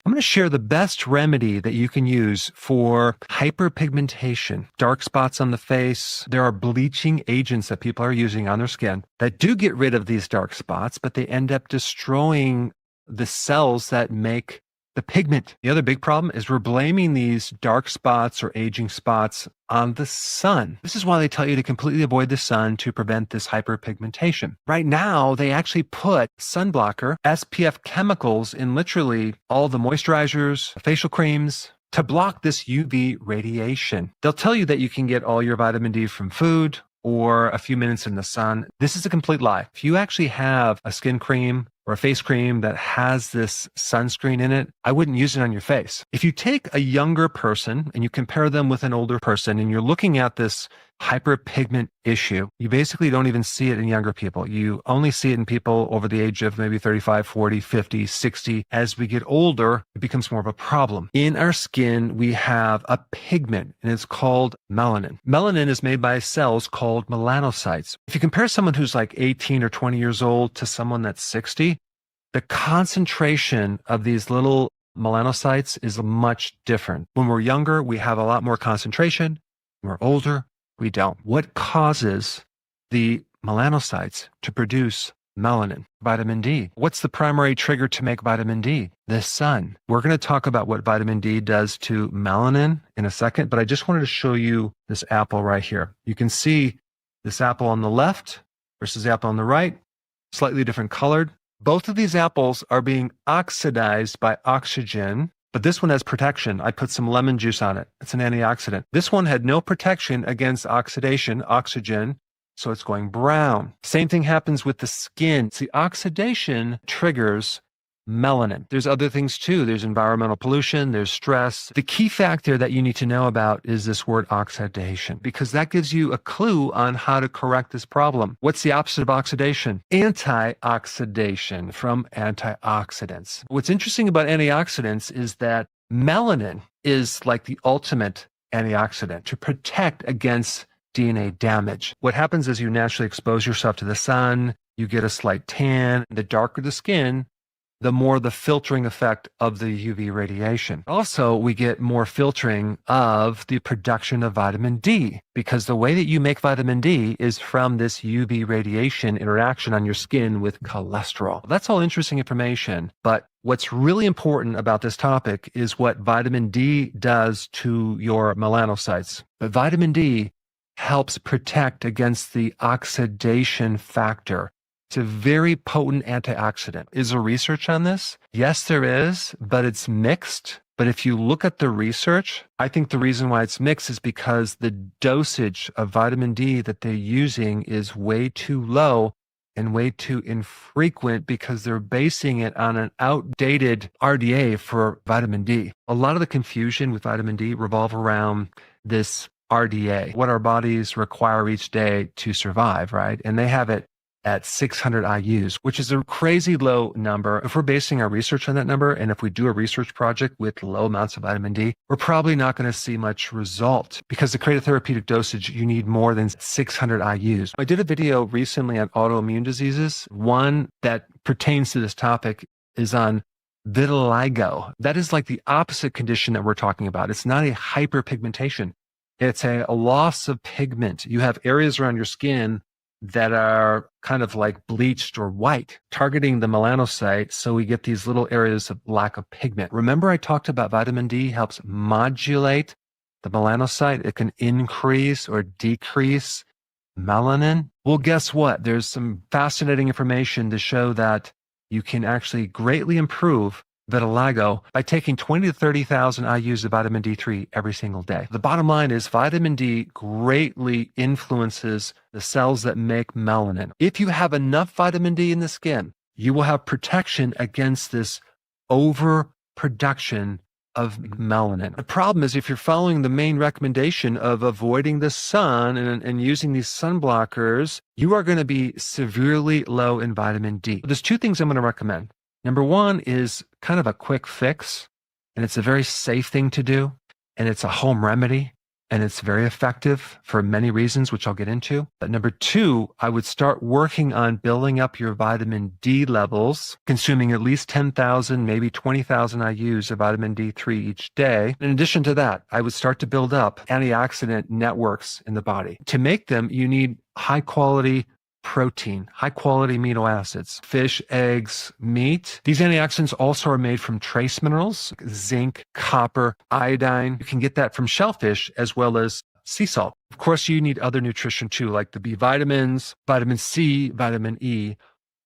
I'm going to share the best remedy that you can use for hyperpigmentation, dark spots on the face. There are bleaching agents that people are using on their skin that do get rid of these dark spots, but they end up destroying the cells that make the pigment. The other big problem is we're blaming these dark spots or aging spots on the sun. This is why they tell you to completely avoid the sun to prevent this hyperpigmentation. Right now, they actually put sun blocker, SPF chemicals in literally all the moisturizers, facial creams, to block this UV radiation. They'll tell you that you can get all your vitamin D from food or a few minutes in the sun. This is a complete lie. If you actually have a skin cream or a face cream that has this sunscreen in it, I wouldn't use it on your face. If you take a younger person and you compare them with an older person and you're looking at this hyperpigment issue, you basically don't even see it in younger people. You only see it in people over the age of maybe 35, 40, 50, 60. As we get older, it becomes more of a problem. In our skin, we have a pigment, and it's called melanin. Melanin is made by cells called melanocytes. If you compare someone who's like 18 or 20 years old to someone that's 60, the concentration of these little melanocytes is much different. When we're younger, we have a lot more concentration. When we're older, we don't. What causes the melanocytes to produce melanin? Vitamin D. What's the primary trigger to make vitamin D? The sun. We're going to talk about what vitamin D does to melanin in a second, but I just wanted to show you this apple right here. You can see this apple on the left versus the apple on the right, slightly different colored. Both of these apples are being oxidized by oxygen, but this one has protection. I put some lemon juice on it. It's an antioxidant. This one had no protection against oxidation, oxygen, so it's going brown. Same thing happens with the skin. See, oxidation triggers melanin. There's other things too. There's environmental pollution, there's stress. The key factor that you need to know about is this word oxidation, because that gives you a clue on how to correct this problem. What's the opposite of oxidation? Antioxidation, from antioxidants. What's interesting about antioxidants is that melanin is like the ultimate antioxidant to protect against DNA damage. What happens is you naturally expose yourself to the sun, you get a slight tan. The darker the skin, the more the filtering effect of the UV radiation. Also, we get more filtering of the production of vitamin D, because the way that you make vitamin D is from this UV radiation interaction on your skin with cholesterol. That's all interesting information, but what's really important about this topic is what vitamin D does to your melanocytes. But vitamin D helps protect against the oxidation factor. It's a very potent antioxidant. Is there research on this? Yes, there is, but it's mixed. But if you look at the research, I think the reason why it's mixed is because the dosage of vitamin D that they're using is way too low and way too infrequent, because they're basing it on an outdated RDA for vitamin D. A lot of the confusion with vitamin D revolve around this RDA, what our bodies require each day to survive, right? And they have it at 600 IUs, which is a crazy low number. If we're basing our research on that number, and if we do a research project with low amounts of vitamin D, we're probably not going to see much result, because to create a therapeutic dosage, you need more than 600 IUs. I did a video recently on autoimmune diseases. One that pertains to this topic is on vitiligo. That is like the opposite condition that we're talking about. It's not a hyperpigmentation. It's a loss of pigment. You have areas around your skin that are kind of like bleached or white, targeting the melanocyte, so we get these little areas of lack of pigment. Remember I talked about vitamin D helps modulate the melanocyte. It can increase or decrease melanin. Well, guess what? There's some fascinating information to show that you can actually greatly improve vitiligo by taking 20 to 30,000 IUs of vitamin D3 every single day. The bottom line is vitamin D greatly influences the cells that make melanin. If you have enough vitamin D in the skin, you will have protection against this overproduction of melanin. The problem is if you're following the main recommendation of avoiding the sun and using these sun blockers, you are going to be severely low in vitamin D. There's two things I'm going to recommend. Number one is kind of a quick fix, and it's a very safe thing to do, and it's a home remedy. and it's very effective for many reasons, which I'll get into. But number two, I would start working on building up your vitamin D levels, consuming at least 10,000, maybe 20,000 IUs of vitamin D3 each day. In addition to that, I would start to build up antioxidant networks in the body. To make them, you need high quality protein, high quality amino acids, fish, eggs, meat. These antioxidants also are made from trace minerals, zinc, copper, iodine. You can get that from shellfish as well as sea salt. Of course, you need other nutrition too, like the B vitamins, vitamin C, vitamin E.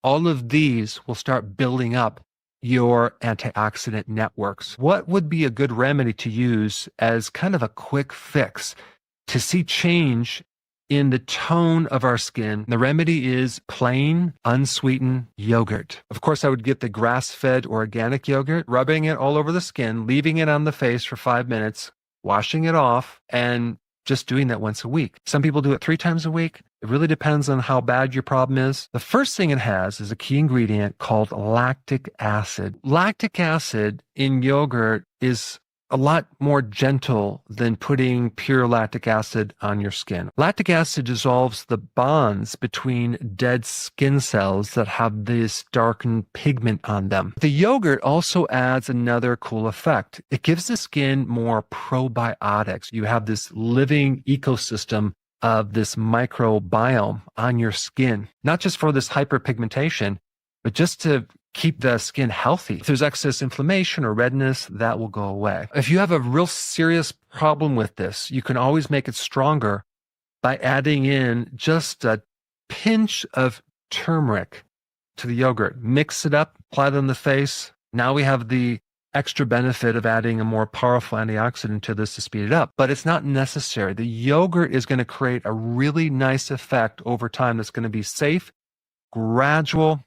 All of these will start building up your antioxidant networks. What would be a good remedy to use as kind of a quick fix to see change in the tone of our skin? The remedy is plain, unsweetened yogurt. Of course, I would get the grass-fed organic yogurt, rubbing it all over the skin, leaving it on the face for 5 minutes, washing it off, and just doing that once a week. Some people do it 3 times a week. It really depends on how bad your problem is. The first thing it has is a key ingredient called lactic acid. Lactic acid in yogurt is a lot more gentle than putting pure lactic acid on your skin. Lactic acid dissolves the bonds between dead skin cells that have this darkened pigment on them. The yogurt also adds another cool effect. It gives the skin more probiotics. You have this living ecosystem of this microbiome on your skin, not just for this hyperpigmentation, but just to keep the skin healthy. If there's excess inflammation or redness, that will go away. If you have a real serious problem with this, you can always make it stronger by adding in just a pinch of turmeric to the yogurt. Mix it up, apply it on the face. Now we have the extra benefit of adding a more powerful antioxidant to this to speed it up, but it's not necessary. The yogurt is going to create a really nice effect over time that's going to be safe, gradual,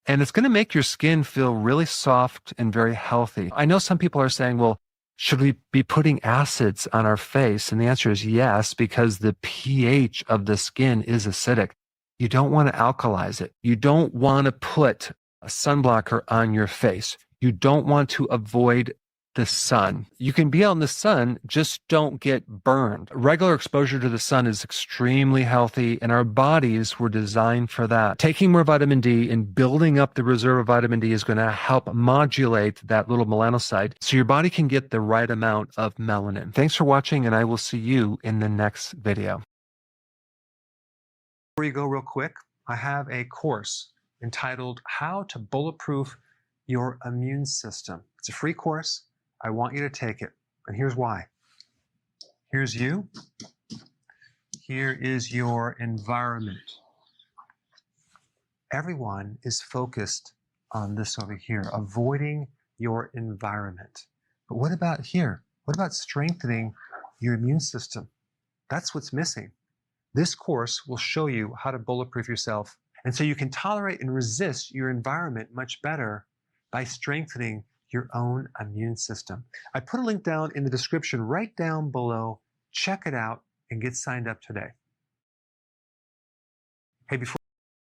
and it's going to make your skin feel really soft and very healthy. I know some people are saying, well, should we be putting acids on our face? And the answer is yes, because the pH of the skin is acidic. You don't want to alkalize it. You don't want to put a sunblocker on your face. You don't want to avoid the sun. You can be out in the sun, just don't get burned. Regular exposure to the sun is extremely healthy, and our bodies were designed for that. Taking more vitamin D and building up the reserve of vitamin D is going to help modulate that little melanocyte so your body can get the right amount of melanin. Thanks for watching, and I will see you in the next video. Before you go real quick, I have a course entitled How to Bulletproof Your Immune System. It's a free course. I want you to take it, and here's why. Here's you. Here is your environment. Everyone is focused on this over here, avoiding your environment. But what about here? What about strengthening your immune system? That's what's missing. This course will show you how to bulletproof yourself, and so you can tolerate and resist your environment much better by strengthening your own immune system. I put a link down in the description right down below. Check it out and get signed up today. Hey, before